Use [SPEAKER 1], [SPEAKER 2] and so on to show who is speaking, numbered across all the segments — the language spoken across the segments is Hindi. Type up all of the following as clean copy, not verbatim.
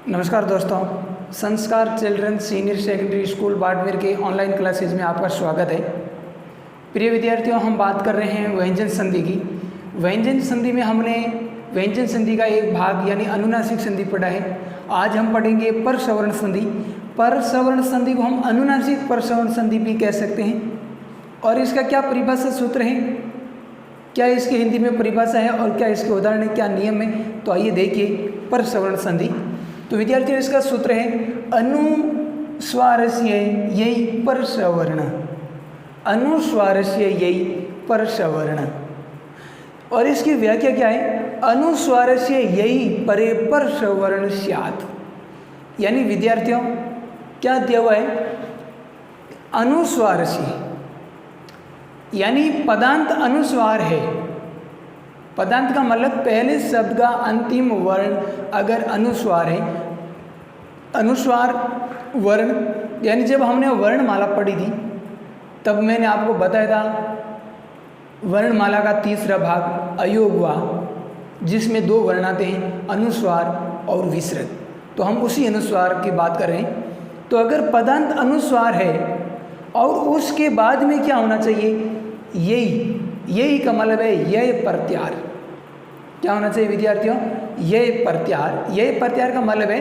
[SPEAKER 1] नमस्कार दोस्तों, संस्कार children senior secondary school Barmer के ऑनलाइन क्लासेज में आपका स्वागत है। प्रिय विद्यार्थियों, हम बात कर रहे हैं व्यंजन संधि की। व्यंजन संधि में हमने व्यंजन संधि का एक भाग यानी अनुनासिक संधि पढ़ा है। आज हम पढ़ेंगे परसवर्ण संधि। परसवर्ण संधि को हम अनुनासिक परसवर्ण संधि भी कह सकते हैं। और इसका क्या परिभाषा सूत्र है, क्या इसकी हिंदी में परिभाषा है और क्या इसके उदाहरण है, क्या नियम है, तो आइए देखिए परसवर्ण संधि। तो विद्यार्थियों, इसका सूत्र है अनुस्वारस्य यही परसवर्ण, अनुस्वारस्य यही परसवर्ण। और इसकी व्याख्या क्या है, अनुस्वारस्य यही परे परसवर्ण स्यात्। यानी विद्यार्थियों क्या दिया हुआ है, अनुस्वारस्य यानी पदांत अनुस्वार है। पदांत का मतलब पहले शब्द का अंतिम वर्ण अगर अनुस्वार है। अनुस्वार वर्ण यानी जब हमने वर्णमाला पढ़ी थी तब मैंने आपको बताया था वर्णमाला का तीसरा भाग अयोग हुआ, जिसमें दो वर्ण आते हैं, अनुस्वार और विसर्ग। तो हम उसी अनुस्वार की बात कर रहे हैं। तो अगर पदांत अनुस्वार है और उसके बाद में क्या होना चाहिए, यही का मतलब है यह प्रत्यार। क्या होना चाहिए विद्यार्थियों, यह प्रत्यार। यह प्रत्यार का मतलब है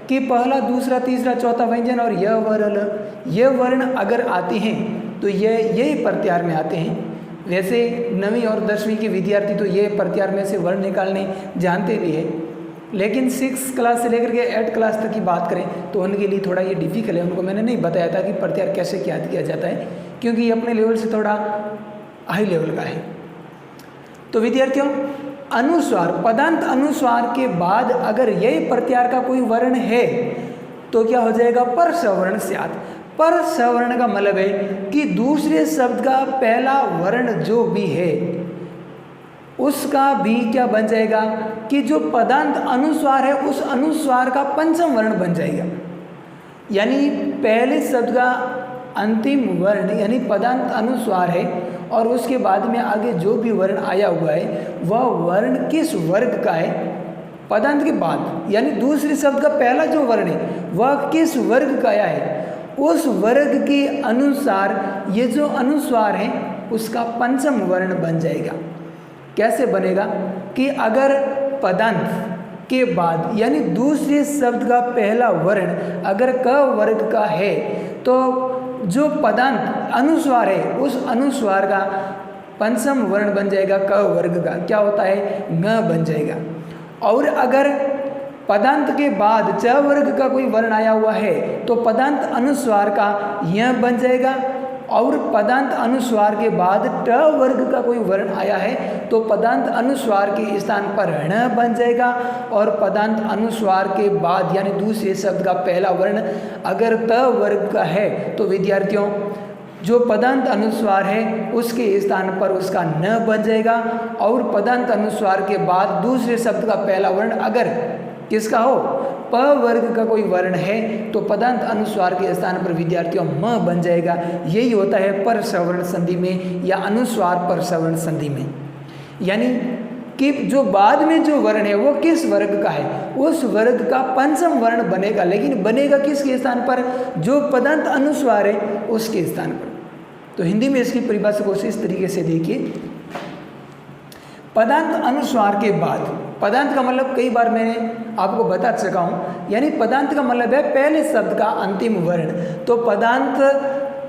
[SPEAKER 1] कि पहला, दूसरा, तीसरा, चौथा व्यंजन और यह वर्ण अगर आते हैं तो यही प्रत्यार में आते हैं। वैसे 9वीं और 10वीं के विद्यार्थी तो ये प्रत्यार में से वर्ण निकालने जानते भी है, लेकिन 6 क्लास से लेकर के 8 क्लास तक की बात करें तो उनके लिए थोड़ा ये डिफिकल्ट है। उनको मैंने नहीं बताया था कि प्रत्यार कैसे याद किया जाता है, क्योंकि ये अपने लेवल से थोड़ा हाई लेवल का है। तो विद्यार्थियों, अनुस्वार, पदांत अनुस्वार के बाद अगर यही प्रत्यार का कोई वर्ण है तो क्या हो जाएगा, परसवर्ण स्यात्। परसवर्ण का मतलब है कि दूसरे शब्द का पहला वर्ण जो भी है उसका भी क्या बन जाएगा कि जो पदांत अनुस्वार है उस अनुस्वार का पंचम वर्ण बन जाएगा। यानी पहले शब्द का अंतिम वर्ण यानी पदांत अनुस्वार है और उसके बाद में आगे जो भी वर्ण आया हुआ है वह वर्ण किस वर्ग का है, पदांत के बाद यानी दूसरे शब्द का पहला जो वर्ण है वह किस वर्ग का आया है, उस वर्ग के अनुसार ये जो अनुस्वार है उसका पंचम वर्ण बन जाएगा। कैसे बनेगा कि अगर पदांत के बाद यानी दूसरे शब्द का पहला वर्ण अगर क वर्ग का है तो जो पदांत अनुस्वार है उस अनुस्वार का पंचम वर्ण बन जाएगा क वर्ग का, क्या होता है, न बन जाएगा। और अगर पदांत के बाद च वर्ग का कोई वर्ण आया हुआ है तो पदांत अनुस्वार का य बन जाएगा। और पदांत अनुस्वार के बाद ट वर्ग का कोई वर्ण आया है तो पदांत अनुस्वार के स्थान पर ण बन जाएगा। और पदांत अनुस्वार के बाद यानी दूसरे शब्द का पहला वर्ण अगर त वर्ग का है तो विद्यार्थियों जो पदांत अनुस्वार है उसके स्थान पर उसका न बन जाएगा। और पदांत अनुस्वार के बाद दूसरे शब्द का पहला वर्ण अगर किसका हो, प वर्ग का कोई वर्ण है तो पदांत अनुस्वार के स्थान पर विद्यार्थियों म बन जाएगा। यही होता है परसवर्ण संधि में या अनुस्वार परसवर्ण संधि में। यानी कि जो बाद में जो वर्ण है वो किस वर्ग का है, उस वर्ग का पंचम वर्ण बनेगा, लेकिन बनेगा किसके स्थान पर, जो पदांत अनुस्वार है उसके स्थान पर। तो हिंदी में इसकी परिभाषा को इस तरीके से देखिए, पदांत अनुस्वार के बाद, पदांत का मतलब कई बार मैंने आपको बता चुका हूँ, यानी पदांत का मतलब है पहले शब्द का अंतिम वर्ण। तो पदांत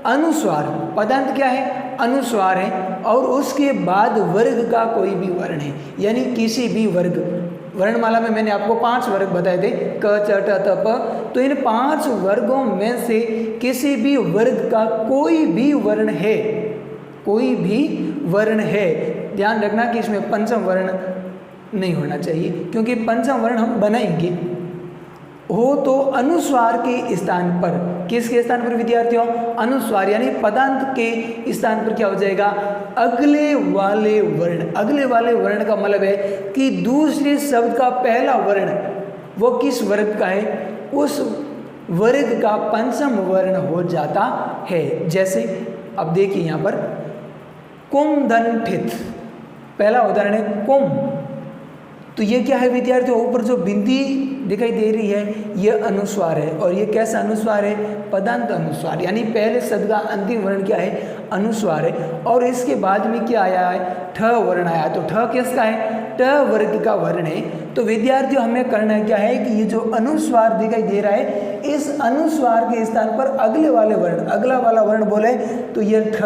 [SPEAKER 1] अनुस्वार, पदांत क्या है, अनुस्वार है और उसके बाद वर्ग का कोई भी वर्ण है, यानी किसी भी वर्ग। वर्णमाला में मैंने आपको 5 वर्ग बताए थे, क च ट त प। तो इन 5 वर्गों में से किसी भी वर्ग का कोई भी वर्ण है, कोई भी वर्ण है। ध्यान रखना कि इसमें पंचम वर्ण नहीं होना चाहिए, क्योंकि पंचम वर्ण हम बनाएंगे हो तो अनुस्वार के स्थान पर, किसके स्थान पर विद्यार्थियों, अनुस्वार यानी पदांत के स्थान पर क्या हो जाएगा, अगले वाले वर्ण। अगले वाले वर्ण का मतलब है कि दूसरे शब्द का पहला वर्ण वो किस वर्ग का है, उस वर्ग का पंचम वर्ण हो जाता है। जैसे अब देखिए यहाँ पर कुमदंठित, पहला उदाहरण है कुम, तो ये क्या है विद्यार्थियों, ऊपर जो बिंदी दिखाई दे रही है ये अनुस्वार है, और ये कैसा अनुस्वार है, पदांत अनुस्वार, यानी पहले शब्द का अंतिम वर्ण क्या है, अनुस्वार है। और इसके बाद में क्या आया है, ठ वर्ण आया। तो ठ किसका है, ट वर्ग का वर्ण है। तो विद्यार्थियों हमें करना क्या है कि ये जो अनुस्वार दिखाई दे रहा है, इस अनुस्वार के स्थान पर अगले वाले वर्ण, अगला वाला वर्ण बोले तो ये ठ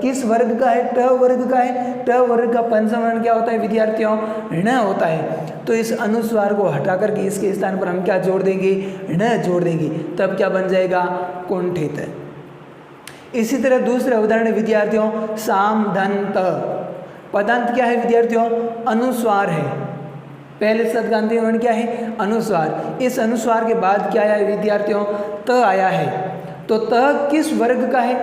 [SPEAKER 1] किस वर्ग का है, ट वर्ग का है। ट वर्ग का पंचम वर्ण क्या होता है विद्यार्थियों, ण होता है। तो इस अनुस्वार को हटा करके इसके स्थान पर हम क्या जोड़ देंगे, ण जोड़ देंगे, तब क्या बन जाएगा, कुंठित। इसी तरह दूसरे उदाहरण विद्यार्थियों, साम धन त। पदांत क्या है विद्यार्थियों, अनुस्वार है। पहले शब्द का अंतिम वर्ण क्या है, अनुस्वार। इस अनुस्वार के बाद क्या आया है विद्यार्थियों, त आया है। तो त किस वर्ग का है,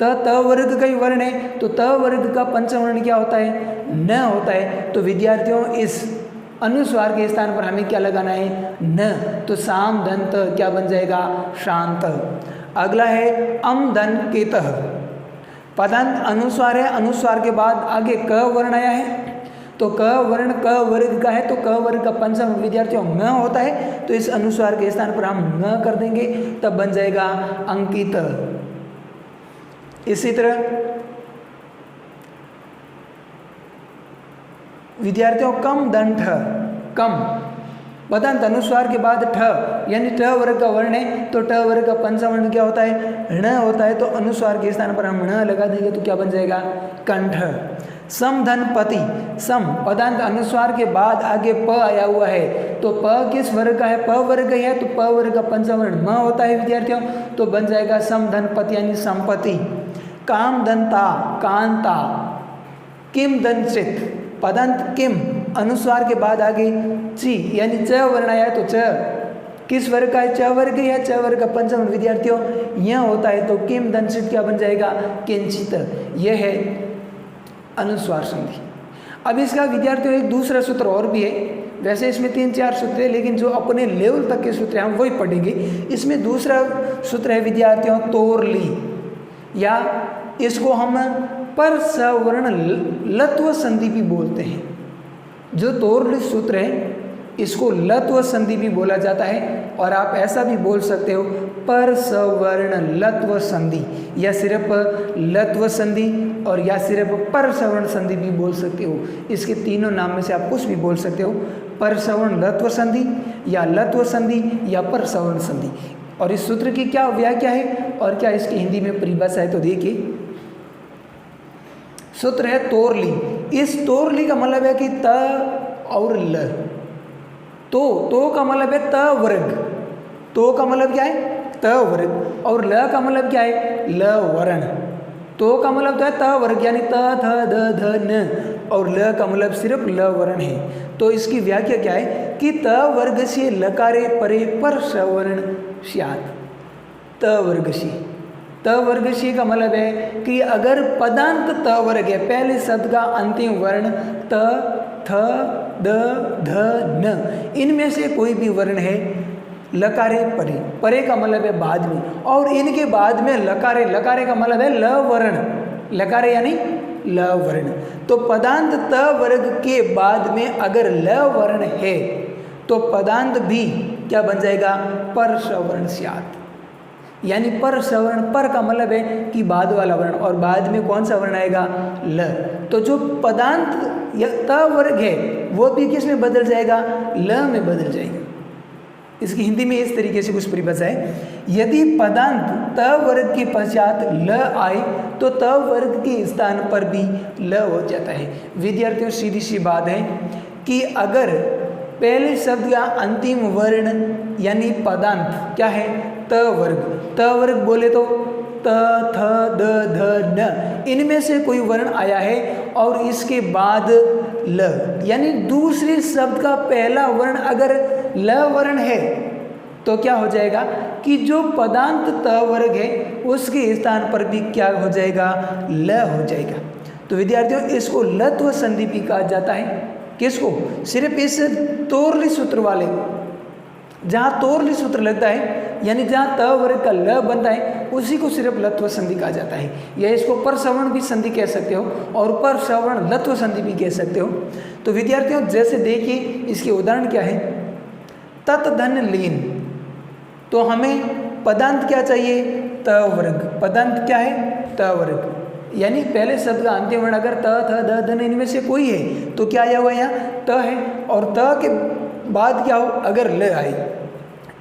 [SPEAKER 1] त वर्ग का ही वर्ण है। तो त वर्ग का पंचम वर्ण क्या होता है, न होता है। तो विद्यार्थियों इस अनुस्वार के स्थान पर हमें क्या लगाना है, न। तो साम धन त क्या बन जाएगा, शांत। अगला है अम धन केतः। पदांत अनुस्वार है, अनुस्वार के बाद आगे क वर्ण आया है। तो क वर्ण क वर्ग का है, तो क वर्ग का पंचम विद्यार्थियों न होता है। तो इस अनुस्वार के स्थान पर हम न कर देंगे, तब बन जाएगा अंकित। इसी तरह विद्यार्थियों कम धन ठ। कम पदांत अनुस्वार के बाद ठ, यानी ठ वर्ग का वर्ण है। तो ठ वर्ग का पंचम वर्ण क्या होता है, ण होता है। तो अनुस्वार के स्थान पर हम ण लगा देंगे, तो क्या बन जाएगा, कंठ। सम धन पति। सम पदांत अनुस्वार के बाद आगे प आया हुआ है। तो प किस वर्ग का है, प वर्ग का है। तो प वर्ग का पंचम वर्ण म होता है विद्यार्थियों। तो बन जाएगा सम धन पति, यानी संपत्ति। काम धनता, कांता। किम धनचित। पदांत किम अनुस्वार के बाद आगे ची, यानी च वर्ण आया। तो च किस वर्ग का है, च वर्ग है। च वर्ग का पंचम विद्यार्थियों यह होता है। तो किम धनचित क्या बन जाएगा, किंचित। यह है अनुस्वार संधि। अब इसका विद्यार्थियों एक दूसरा सूत्र और भी है। वैसे इसमें 3-4 सूत्र है, लेकिन जो अपने लेवल तक के सूत्र हैं हम वही पढ़ेंगे। इसमें दूसरा सूत्र है विद्यार्थियों तोरली, या इसको हम पर सवर्ण लत्व संधि भी बोलते हैं। जो तोरली सूत्र है इसको लत्व संधि भी बोला जाता है, और आप ऐसा भी बोल सकते हो पर सवर्ण लत्व संधि, या सिर्फ लत्व संधि, और या सिर्फ पर सवर्ण संधि भी बोल सकते हो। इसके तीनों नाम में से आप कुछ भी बोल सकते हो, पर सवर्ण लत्व संधि, या लत्व संधि, या पर सवर्ण संधि। और इस सूत्र की क्या व्याख्या है और क्या इसकी हिंदी में परिभाषा है, तो देखिए सूत्र है तोरली। इस तोरली का मतलब है कि त और ल। तो का मतलब है त वर्ग। तो का मतलब क्या है, त वर्ग। और ल का मतलब क्या है, ल वर्ण। तो का मतलब है त वर्ग, यानी त थ ध ध न। और ल का मतलब सिर्फ ल वर्ण है। तो इसकी व्याख्या क्या है कि त वर्ग से लकारे परे पर सवर्ण स्यात्। त वर्ग से, त वर्ग से का मतलब है कि अगर पदांत त वर्ग है, पहले शब्द का अंतिम वर्ण त थ द ध न, इनमें से कोई भी वर्ण है लकारे परे। परे का मतलब है बाद में, और इनके बाद में लकारे, लकारे का मतलब है ल वर्ण। लकारे यानी ल वर्ण। तो पदांत त वर्ग के बाद में अगर ल वर्ण है तो पदांत भी क्या बन जाएगा, पर सवर्ण स्यात्। यानी पर सवर्ण, पर का मतलब है कि बाद वाला वर्ण, और बाद में कौन सा वर्ण आएगा, ल। तो जो पदांत या त वर्ग है वो भी किस में बदल जाएगा, ल में बदल जाएगा। इसकी हिंदी में इस तरीके से कुछ परिभाषा है, यदि पदांत त वर्ग के पश्चात ल आए तो त वर्ग के स्थान पर भी ल हो जाता है। विद्यार्थियों सीधी सी बात है कि अगर पहले शब्द का अंतिम वर्ण यानी पदांत क्या है, त वर्ग, त वर्ग बोले तो त थ द ध न, इनमें से कोई वर्ण आया है और इसके बाद ल, यानी दूसरे शब्द का पहला वर्ण अगर ल वर्ण है तो क्या हो जाएगा कि जो पदांत त वर्ग है उसके स्थान पर भी क्या हो जाएगा, ल हो जाएगा। तो विद्यार्थियों इसको लत्व संधि भी कहा जाता है। किसको, सिर्फ इस तोरली सूत्र वाले जहाँ तोरली सूत्र लगता है यानी जहाँ त वर्ग का ल बनता है उसी को सिर्फ लत्व संधि कहा जाता है, या इसको परसवर्ण भी संधि कह सकते हो और परसवर्ण लत्व संधि भी कह सकते हो। तो विद्यार्थियों जैसे देखिए इसके उदाहरण क्या है, तत् धन लीन, तो हमें पदांत क्या चाहिए, त वर्ग। पदांत क्या है, त वर्ग, यानी पहले शब्द का अंतिम वर्ण अगर त थ द धन इनमें से कोई है तो क्या आया हुआ यहाँ त है, और त के बाद क्या हो, अगर ल आए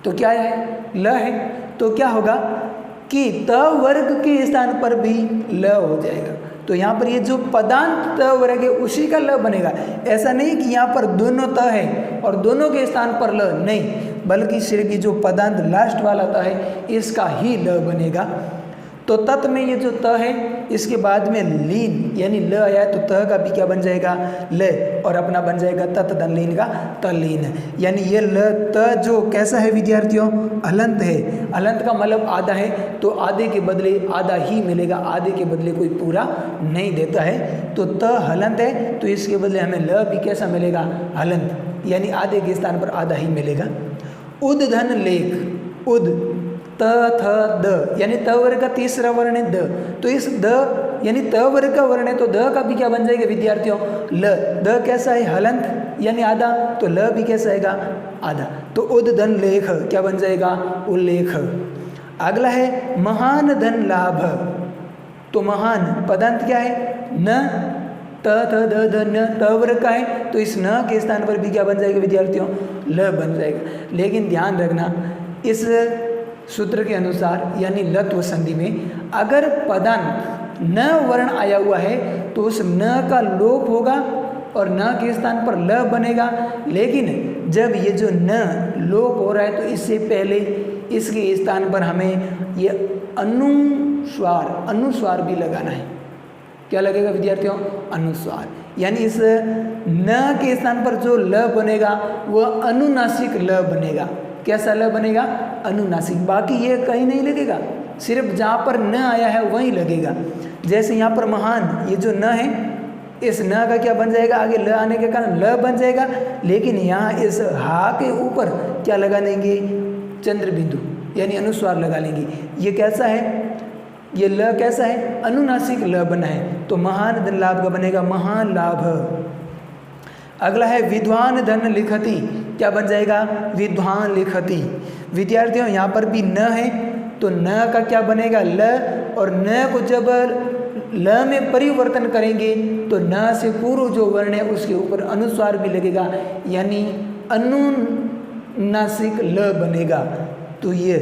[SPEAKER 1] तो क्या है, ल है, तो क्या होगा कि त वर्ग के स्थान पर भी ल हो जाएगा। तो यहाँ पर ये जो पदांत त वर्ग है उसी का ल बनेगा। ऐसा नहीं कि यहाँ पर दोनों त है और दोनों के स्थान पर ल, नहीं, बल्कि सिर्फ ये जो पदांत लास्ट वाला त है इसका ही ल बनेगा। तो तत् में ये जो त है इसके बाद में लीन यानी ल आया है तो त का भी क्या बन जाएगा, ल, और अपना बन जाएगा तत् धन लीन का तलीन। यानी ये ल त जो कैसा है विद्यार्थियों, हलंत है। हलंत का मतलब आधा है तो आधे के बदले आधा ही मिलेगा, आधे के बदले कोई पूरा नहीं देता है। तो त हलंत है तो इसके बदले हमें ल भी कैसा मिलेगा, हलंत, यानी आधे के स्थान पर आधा ही मिलेगा। उद धन लेख, उद त थ द यानी त वर्ग का तीसरा वर्ण है द, तो इस द यानी त वर्ग का वर्ण है तो द का भी क्या बन जाएगा विद्यार्थियों, ल। द कैसा है, हलंत यानी आधा, तो ल भी कैसा आएगा, आधा। तो उद धन लेख क्या बन जाएगा, उल्लेख। अगला है महान धन लाभ, तो महान पदांत क्या है, न, त थ द ध न, त वर्ग का है तो इस न के स्थान पर भी क्या बन जाएगा विद्यार्थियों, ल बन जाएगा। लेकिन ध्यान रखना इस सूत्र के अनुसार यानी लत्व संधि में अगर पदांत न वर्ण आया हुआ है तो उस न का लोप होगा और न के स्थान पर ल बनेगा। लेकिन जब ये जो न लोप हो रहा है तो इससे पहले इसके स्थान पर हमें ये अनुस्वार, अनुस्वार भी लगाना है। क्या लगेगा विद्यार्थियों, अनुस्वार, यानी इस न के स्थान पर जो ल बनेगा वह अनुनासिक ल बनेगा। कैसा ल बनेगा, अनुनासिक। बाकी ये कहीं नहीं लगेगा, सिर्फ जहाँ पर न आया है वहीं लगेगा। जैसे यहाँ पर महान, ये जो न है इस न का क्या बन जाएगा, आगे ल आने के कारण ल बन जाएगा, लेकिन यहाँ इस हा के ऊपर क्या लगा देंगे, चंद्र बिंदु यानी अनुस्वार लगा लेंगे। ये कैसा है, ये ल कैसा है, अनुनासिक ल बना है, तो महान धन लाभ का बनेगा महान लाभ। अगला है विद्वान धन लिखति, क्या बन जाएगा, विद्वान लिखति। विद्यार्थियों यहाँ पर भी न है तो न का क्या बनेगा, ल, और न को जब ल में परिवर्तन करेंगे तो न से पूर्व जो वर्ण है उसके ऊपर अनुस्वार भी लगेगा, यानी अनुनासिक ल बनेगा। तो ये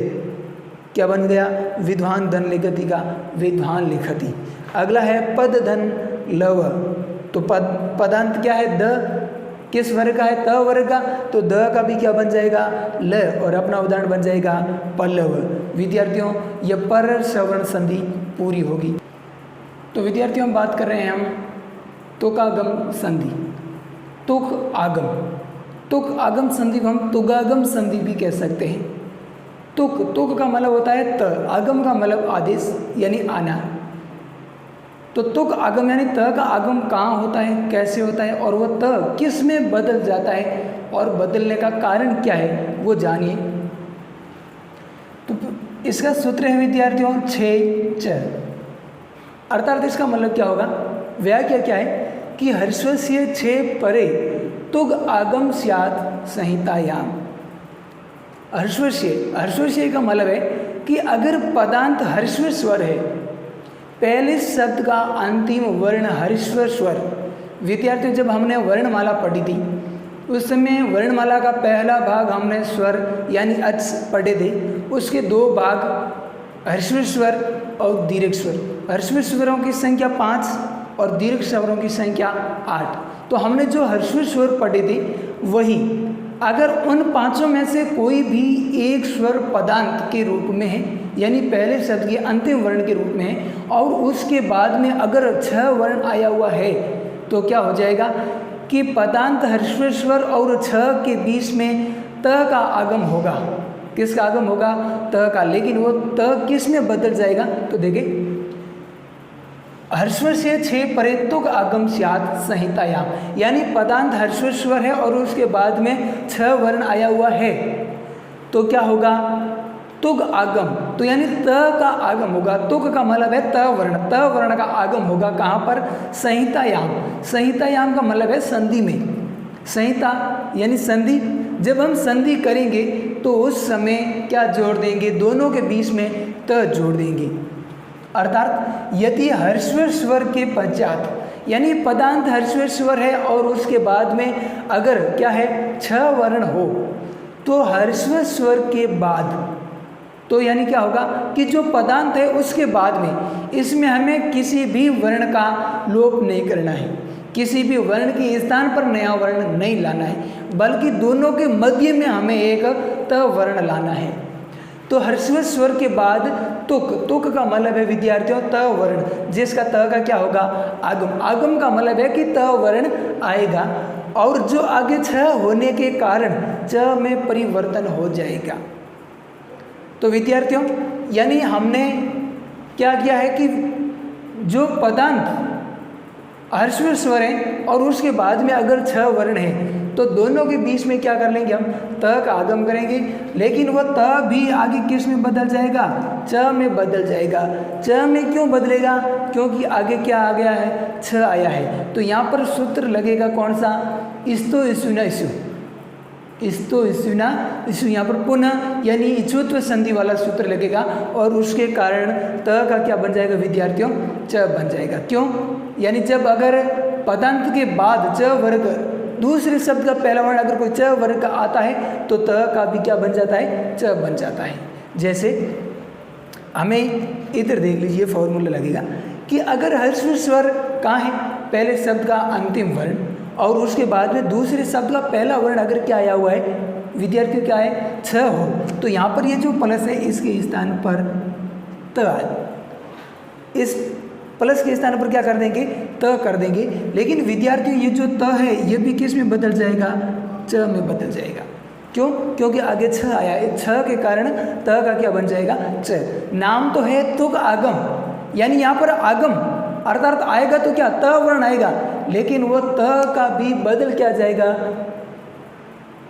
[SPEAKER 1] क्या बन गया, विद्वान धन लिखति का विद्वान लिखति। अगला है पद धन लव, तो पदांत क्या है, द, किस वर्ग का है, त वर्ग का, तो द का भी क्या बन जाएगा, ल, और अपना उदाहरण बन जाएगा पल्लव। विद्यार्थियों यह पर श्रवण संधि पूरी होगी। तो विद्यार्थियों हम बात कर रहे हैं हम तुकागम संधि, तुक आगम। तुक आगम संधि को हम तुगागम संधि भी कह सकते हैं। तुक, तुक का मतलब होता है त, आगम का मतलब आदेश यानी आना। तो तुक आगम यानी त का आगम कहाँ होता है, कैसे होता है, और वह त किस में बदल जाता है और बदलने का कारण क्या है वो जानिए। तो इसका सूत्र है विद्यार्थियों 6 चर, अर्थात इसका मतलब क्या होगा, व्याख्या क्या है कि हर्षस्य 6 परे तुग आगम स्यात् संहितायाम। हर्षस्य, हर्षस्य का मतलब है कि अगर पदांत हर्षव स्वर है, पहले शब्द का अंतिम वर्ण हर्षव स्वर। विद्यार्थियों जब हमने वर्णमाला पढ़ी थी उस समय वर्णमाला का पहला भाग हमने स्वर यानी अच पढ़े थे, उसके 2 भाग हर्षव स्वर और दीर्घ स्वर। हर्षव स्वरों की संख्या 5 और दीर्घ स्वरों की संख्या 8। तो हमने जो हर्षव स्वर पढ़े थे वही, अगर उन 5 में से कोई भी एक स्वर पदांत के रूप में है यानी पहले शब्द के अंतिम वर्ण के रूप में है और उसके बाद में अगर 6 वर्ण आया हुआ है तो क्या हो जाएगा कि पदांत हर्षव स्वर और 6 के बीच में त का आगम होगा। किसका आगम होगा, त का। लेकिन वो त किस में बदल जाएगा, तो देखिए हर्षव से 6 परे तुक आगम स्यात् संहितायाम, यानी पदांत हर्षव स्वर है और उसके बाद में 6 वर्ण आया हुआ है तो क्या होगा, तुग आगम, तो यानी त का आगम होगा। तुग का मतलब है त वर्ण, त वर्ण का आगम होगा कहाँ पर, संहितायाम। संहितायाम का मतलब है संधि में, संहिता यानी संधि। जब हम संधि करेंगे तो उस समय क्या जोड़ देंगे, दोनों के बीच में त जोड़ देंगे। अर्थात यदि ह्रस्व स्वर के पश्चात, यानी पदांत ह्रस्व स्वर है और उसके बाद में अगर क्या है छ वर्ण हो, तो ह्रस्व स्वर के बाद, तो यानी क्या होगा कि जो पदांत है उसके बाद में इसमें हमें किसी भी वर्ण का लोप नहीं करना है, किसी भी वर्ण के स्थान पर नया वर्ण नहीं लाना है, बल्कि दोनों के मध्य में हमें एक त वर्ण लाना है। तो ह्रस्व स्वर के बाद तुक, तुक का मतलब है विद्यार्थियों त वर्ण, जिसका त का क्या होगा, आगम। आगम का मतलब है कि त वर्ण आएगा और जो आगे छ होने के कारण च में परिवर्तन हो जाएगा। तो विद्यार्थियों यानी हमने क्या किया है कि जो पदांत ह्रस्व स्वर है और उसके बाद में अगर छ वर्ण है तो दोनों के बीच में क्या कर लेंगे, हम त का आगम करेंगे, लेकिन वह त भी आगे किस में बदल जाएगा, च में बदल जाएगा। च में क्यों बदलेगा, क्योंकि आगे क्या आ गया है, छ आया है। तो यहाँ पर सूत्र लगेगा कौन सा, इस्तो इशुना इशु, इस्तो इशुना इशु, यहाँ पर पुनः यानी इच्छुत्व संधि वाला सूत्र लगेगा और उसके कारण त का क्या बन जाएगा विद्यार्थियों, च बन जाएगा। क्यों, यानी जब अगर पदांत के बाद च वर्ग, दूसरे शब्द का पहला वर्ण अगर कोई च वर्ग का आता है तो त का भी क्या बन जाता है, च बन जाता है। जैसे हमें इधर देख लीजिए फॉर्मूला लगेगा कि अगर ह्रस्व स्वर कहाँ है, पहले शब्द का अंतिम वर्ण और उसके बाद में दूसरे शब्द का पहला वर्ण अगर क्या आया हुआ है विद्यार्थियों, क्या है, छ हो, तो यहाँ पर ये जो प्लस है इसके स्थान पर त आए, इस प्लस के स्थान पर क्या कर देंगे, त कर देंगे। लेकिन विद्यार्थियों ये जो त है ये भी किस में बदल जाएगा, च में बदल जाएगा। क्यों, क्योंकि आगे छ आया है, छ के कारण त का क्या बन जाएगा, च। नाम तो है तुग आगम, यानी यहाँ पर आगम अर्थात आएगा तो क्या, त वर्ण आएगा, लेकिन वो त का भी बदल क्या जाएगा,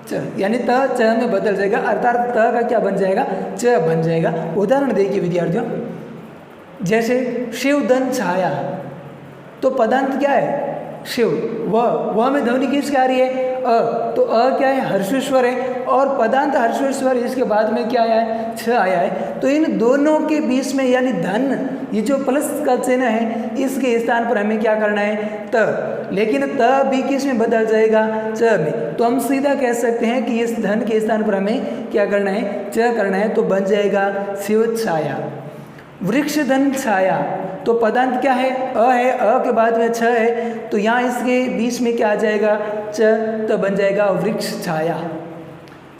[SPEAKER 1] च, यानी त च में बदल जाएगा, अर्थात त का क्या बन जाएगा, च बन जाएगा। उदाहरण देखिए विद्यार्थियों, जैसे शिव धन छाया, तो पदांत क्या है, शिव, व में ध्वनि किसकी आ रही है, अ, तो अ क्या है, ह्रस्व स्वर है और पदांत ह्रस्व स्वर, इसके बाद में क्या आया है, छ आया है। तो इन दोनों के बीच में यानी धन, ये जो प्लस का चिन्ह है इसके स्थान पर हमें क्या करना है, त, लेकिन त भी किस में बदल जाएगा, च में। तो हम सीधा कह सकते हैं कि इस धन के स्थान पर हमें क्या करना है, च करना है, तो बन जाएगा शिव छाया। वृक्ष धन छाया, तो पदांत क्या है, अ है, अ के बाद में छ है, तो यहाँ इसके बीच में क्या आ जाएगा, च, तो बन जाएगा वृक्ष छाया।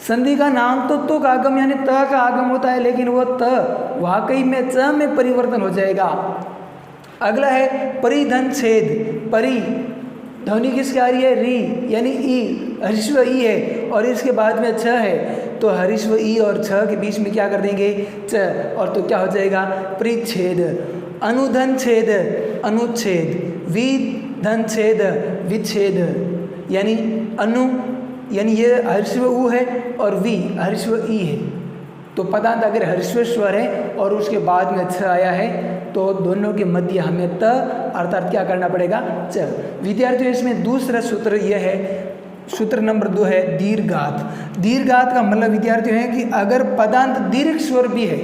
[SPEAKER 1] संधि का नाम तो तुक आगम यानी त का आगम होता है, लेकिन वो त वाकई में च में परिवर्तन हो जाएगा। अगला है परिधन छेद, परि ध्वनि किसकी आ रही है, री, यानी ई, ह्रस्व ई है और इसके बाद में छ है, तो ह्रस्व ई और छ के बीच में क्या कर देंगे, च, और तो क्या हो जाएगा, परिच्छेद। अनुधन छेद, अनुच्छेद, विधन छेद, विच्छेद, यानी अनु यानी ये ह्रस्व उ है और वि ह्रस्व ई है। तो पदांत अगर ह्रस्व स्वर है और उसके बाद में छ आया है तो दोनों के मध्य हमें त अर्थात क्या करना पड़ेगा, च। विद्यार्थियों इसमें दूसरा सूत्र यह है, सूत्र नंबर 2 है दीर्घात। दीर्घात का मतलब विद्यार्थियों है कि अगर पदांत दीर्घ स्वर भी है,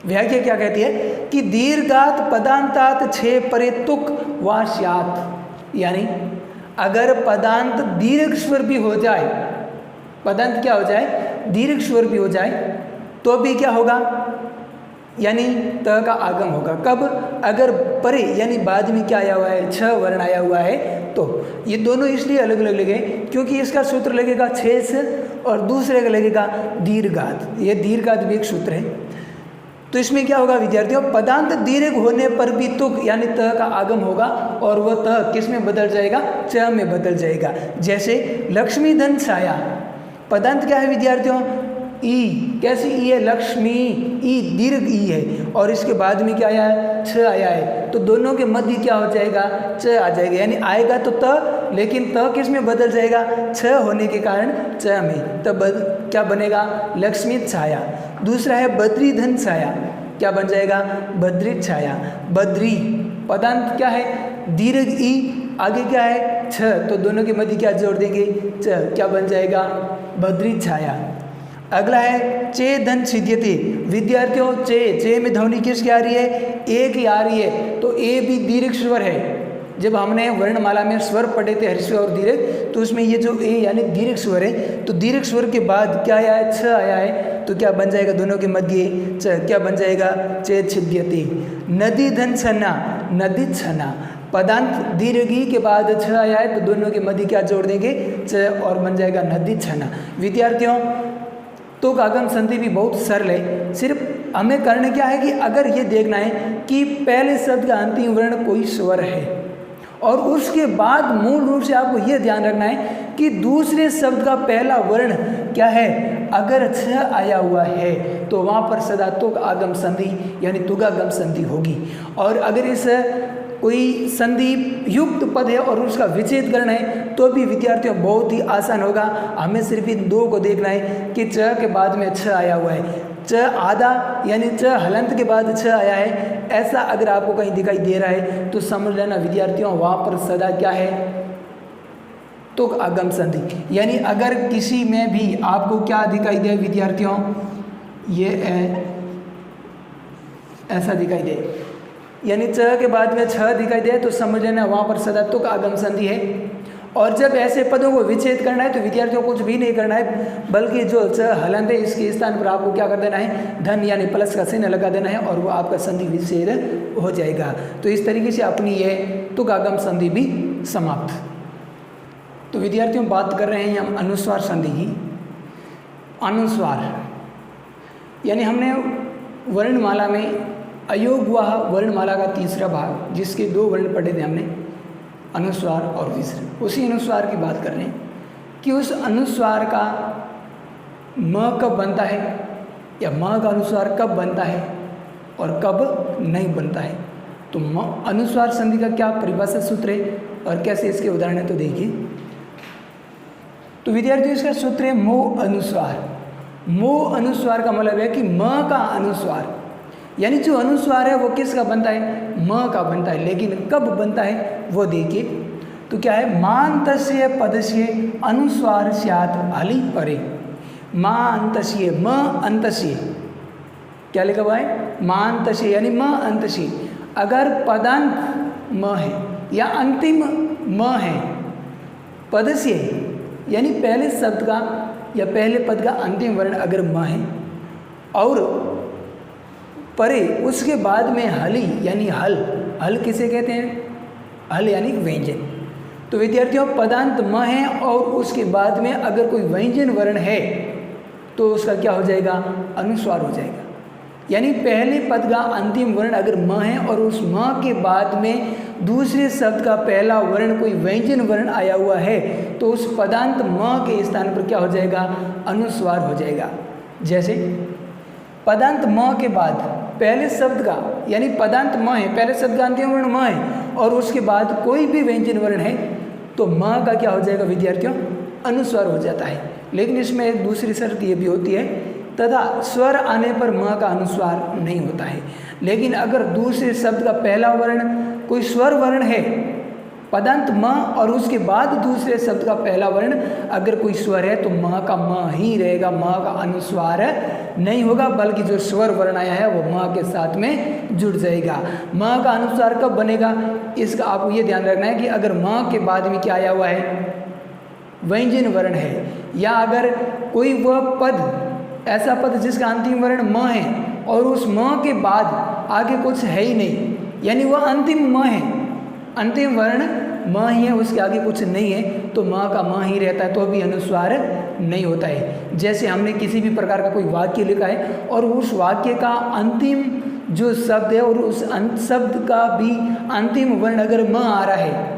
[SPEAKER 1] व्याख्या क्या कहती है कि दीर्घात पदांतात छे परे तुक वा स्यात्, यानी अगर पदांत दीर्घ स्वर भी हो जाए, पदांत क्या हो जाए, दीर्घ स्वर भी हो जाए, तो भी क्या होगा, यानी त का आगम होगा। कब, अगर परे यानी बाद में क्या आया हुआ है, छ वर्ण आया हुआ है, तो ये दोनों इसलिए अलग अलग लगे क्योंकि इसका सूत्र लगेगा छेस और दूसरे का लगेगा दीर्घात। ये दीर्घात भी एक सूत्र है। तो इसमें क्या होगा विद्यार्थियों, पदांत दीर्घ होने पर भी तुक यानी त का आगम होगा और वह त किस में बदल जाएगा, च में बदल जाएगा। जैसे लक्ष्मी धन छाया, पदांत क्या है विद्यार्थियों, ई, कैसी ई है, लक्ष्मी, ई दीर्घ ई है और इसके बाद में क्या आया है, छ आया है, तो दोनों के मध्य क्या हो जाएगा, च आ जाएगा, यानी आएगा तो त, लेकिन त किस में बदल जाएगा, छ होने के कारण च में, तब क्या बनेगा, लक्ष्मी छाया। दूसरा है बद्री धन छाया, क्या बन जाएगा, बद्री छाया। बद्री पदांत क्या है, दीर्घ ई, आगे क्या है छ, तो दोनों के मध्य क्या जोड़ देंगे, च, क्या बन जाएगा, बद्री छाया। अगला है चे धन छिद्यते। विद्यार्थियों चे में ध्वनि किसकी आ रही है, ए की आ रही है, तो ए भी दीर्घ स्वर है। जब हमने वर्णमाला में स्वर पढ़े थे हर्ष और दीर्घ, तो उसमें ये जो ए यानी दीर्घ स्वर है, तो दीर्घ स्वर के बाद क्या आया है, छ आया है, तो क्या बन जाएगा, दोनों के मध्य च, क्या बन जाएगा, चे छिद्यते। नदी धन छना, नदी छना, पदांत दीर्घी के बाद छ आया है, तो दोनों के मध्य क्या जोड़ देंगे, च, और बन जाएगा नदी छना। विद्यार्थियों तुक आगम संधि भी बहुत सरल है, सिर्फ हमें करने क्या है कि अगर ये देखना है कि पहले शब्द का अंतिम वर्ण कोई स्वर है, और उसके बाद मूल रूप से आपको यह ध्यान रखना है कि दूसरे शब्द का पहला वर्ण क्या है, अगर छ आया हुआ है तो वहाँ पर सदा तुक आगम संधि यानी तुगागम संधि होगी। और अगर इस कोई संधि युक्त पद है और उसका विच्छेद करना है तो भी विद्यार्थियों बहुत ही आसान होगा। हमें सिर्फ इन दो को देखना है कि च के बाद में छ आया हुआ है, च आधा यानी च हलंत के बाद छ आया है, ऐसा अगर आपको कहीं दिखाई दे रहा है तो समझ लेना विद्यार्थियों वहाँ पर सदा क्या है, तुक आगम संधि। यानी अगर किसी में भी आपको क्या दिखाई दे विद्यार्थियों, ये ऐसा दिखाई दे, यानी च के बाद में छ दिखाई दे तो समझ लेना वहाँ पर सदा तुक आगम संधि है। और जब ऐसे पदों को विच्छेद करना है तो विद्यार्थियों को कुछ भी नहीं करना है, बल्कि जो च हलंत है इसके स्थान पर आपको क्या कर देना है, धन यानी प्लस का चिन्ह लगा देना है और वो आपका संधि विच्छेद हो जाएगा। तो इस तरीके से अपनी ये तुक आगम संधि भी समाप्त। तो विद्यार्थियों बात कर रहे हैं हम अनुस्वार संधि की। अनुस्वार यानी हमने वर्णमाला में अयोग हुआ वर्णमाला का तीसरा भाग, जिसके दो वर्ण पढ़े थे हमने, अनुस्वार और विसर्ग। उसी अनुस्वार की बात कर रहे हैं कि उस अनुस्वार का म कब बनता है या म का अनुस्वार कब बनता है और कब नहीं बनता है। तो अनुस्वार संधि का क्या परिभाषा सूत्र है और कैसे इसके उदाहरण है, तो देखिए। तो विद्यार्थियों इसका सूत्र है मोह अनुस्वार। मोह अनुस्वार का मतलब है कि म का अनुस्वार, यानी जो अनुस्वार है वो किसका बनता है, म का बनता है, लेकिन कब बनता है वो देखिए। तो क्या है, मांतस्य पदस्य अनुस्वार स्यात् हलि परे। मांतस्य म अंतस्य, क्या लिखा हुआ है, मांतस्य यानी म अंतस्य। अगर पदांत म है या अंतिम म है, पदस्य यानी पहले शब्द का या पहले पद का अंतिम वर्ण अगर म है, और परे उसके बाद में हली यानी हल, हल किसे कहते हैं, हल यानी व्यंजन। तो विद्यार्थियों पदांत म है और उसके बाद में अगर कोई व्यंजन वर्ण है तो उसका क्या हो जाएगा, अनुस्वार हो जाएगा। यानी पहले पद का अंतिम वर्ण अगर म है और उस म के बाद में दूसरे शब्द का पहला वर्ण कोई व्यंजन वर्ण आया हुआ है तो उस पदांत म के स्थान पर क्या हो जाएगा, अनुस्वार हो जाएगा। जैसे पदांत म के बाद पहले शब्द का यानी पदांत म है, पहले शब्द का अंतिम वर्ण म है और उसके बाद कोई भी व्यंजन वर्ण है तो म का क्या हो जाएगा विद्यार्थियों, अनुस्वार हो जाता है। लेकिन इसमें एक दूसरी शर्त ये भी होती है, तथा स्वर आने पर म का अनुस्वार नहीं होता है। लेकिन अगर दूसरे शब्द का पहला वर्ण कोई स्वर वर्ण है, पदांत म और उसके बाद दूसरे शब्द का पहला वर्ण अगर कोई स्वर है तो म का म ही रहेगा, म का अनुस्वार नहीं होगा, बल्कि जो स्वर वर्ण आया है वो म के साथ में जुड़ जाएगा। म का अनुस्वार कब बनेगा, इसका आपको ये ध्यान रखना है कि अगर म के बाद में क्या आया हुआ है, व्यंजन वर्ण है, या अगर कोई वह पद ऐसा पद जिसका अंतिम वर्ण म है और उस म के बाद आगे कुछ है ही नहीं, यानी वह अंतिम म है, अंतिम वर्ण म ही है, उसके आगे कुछ नहीं है, तो म का म ही रहता है, तो भी अनुस्वार नहीं होता है। जैसे हमने किसी भी प्रकार का कोई वाक्य लिखा है और उस वाक्य का अंतिम जो शब्द है और उस शब्द का भी अंतिम वर्ण अगर म आ रहा है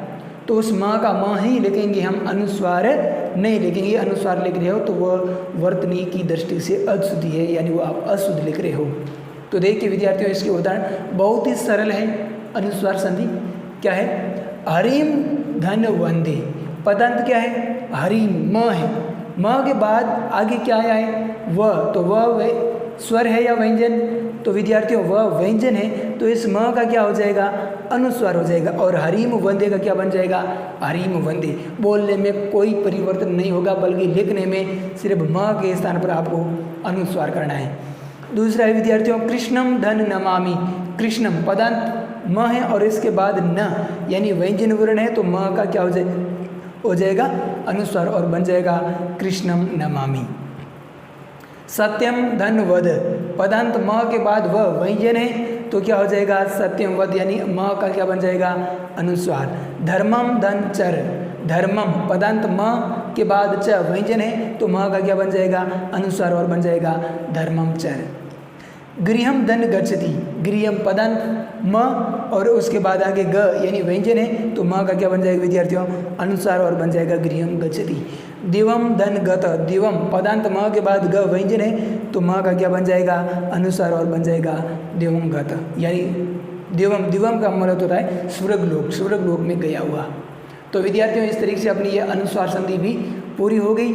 [SPEAKER 1] तो उस म का म ही लिखेंगे, हम अनुस्वार नहीं लिखेंगे। अनुस्वार लिख रहे हो तो वह वर्तनी की दृष्टि से अशुद्धि है, यानी वो आप अशुद्ध लिख रहे हो। तो देखिए विद्यार्थियों इसके उदाहरण बहुत ही सरल है। अनुस्वार संधि क्या है, हरिम धन वंदे, पदांत क्या है, हरिम म है, म के बाद आगे क्या आया है? व, तो वह स्वर है या व्यंजन? तो विद्यार्थियों वह व्यंजन है, तो इस म का क्या हो जाएगा? अनुस्वार हो जाएगा। और हरीम वंदे का क्या बन जाएगा? हरीम वंदे। बोलने में कोई परिवर्तन नहीं होगा, बल्कि लिखने में सिर्फ म के स्थान पर आपको अनुस्वार करना है। दूसरा है विद्यार्थियों कृष्णम धन नमामि। कृष्णम पदांत म है और इसके बाद न यानी व्यंजन वर्ण है, तो म का क्या हो जाएगा? अनुस्वार और बन जाएगा कृष्णम नमामि। सत्यम धन वद, पदांत म के बाद व व्यंजन है, तो क्या हो जाएगा? सत्यम वद यानी म का क्या बन जाएगा? अनुस्वार। धर्मम धन चर, धर्मम पदांत म के बाद च व्यंजन है, तो म का क्या बन जाएगा? अनुस्वार और बन जाएगा धर्मम चर। गृहम धन गच्छति, गृहम पदांत म और उसके बाद आगे ग यानी व्यंजन है, तो म का क्या बन जाएगा विद्यार्थियों? अनुस्वार और बन जाएगा गृहम गच्छति। दिवम धन गत, दिवम पदांत म के बाद ग व्यंजन है, तो म का क्या बन जाएगा? अनुस्वार और बन जाएगा दिवम गत। यानी दिवम, दिवम का मतलब होता है स्वर्गलोक, स्वर्गलोक में गया हुआ। तो विद्यार्थियों इस तरीके से अपनी यह अनुस्वार संधि भी पूरी हो गई।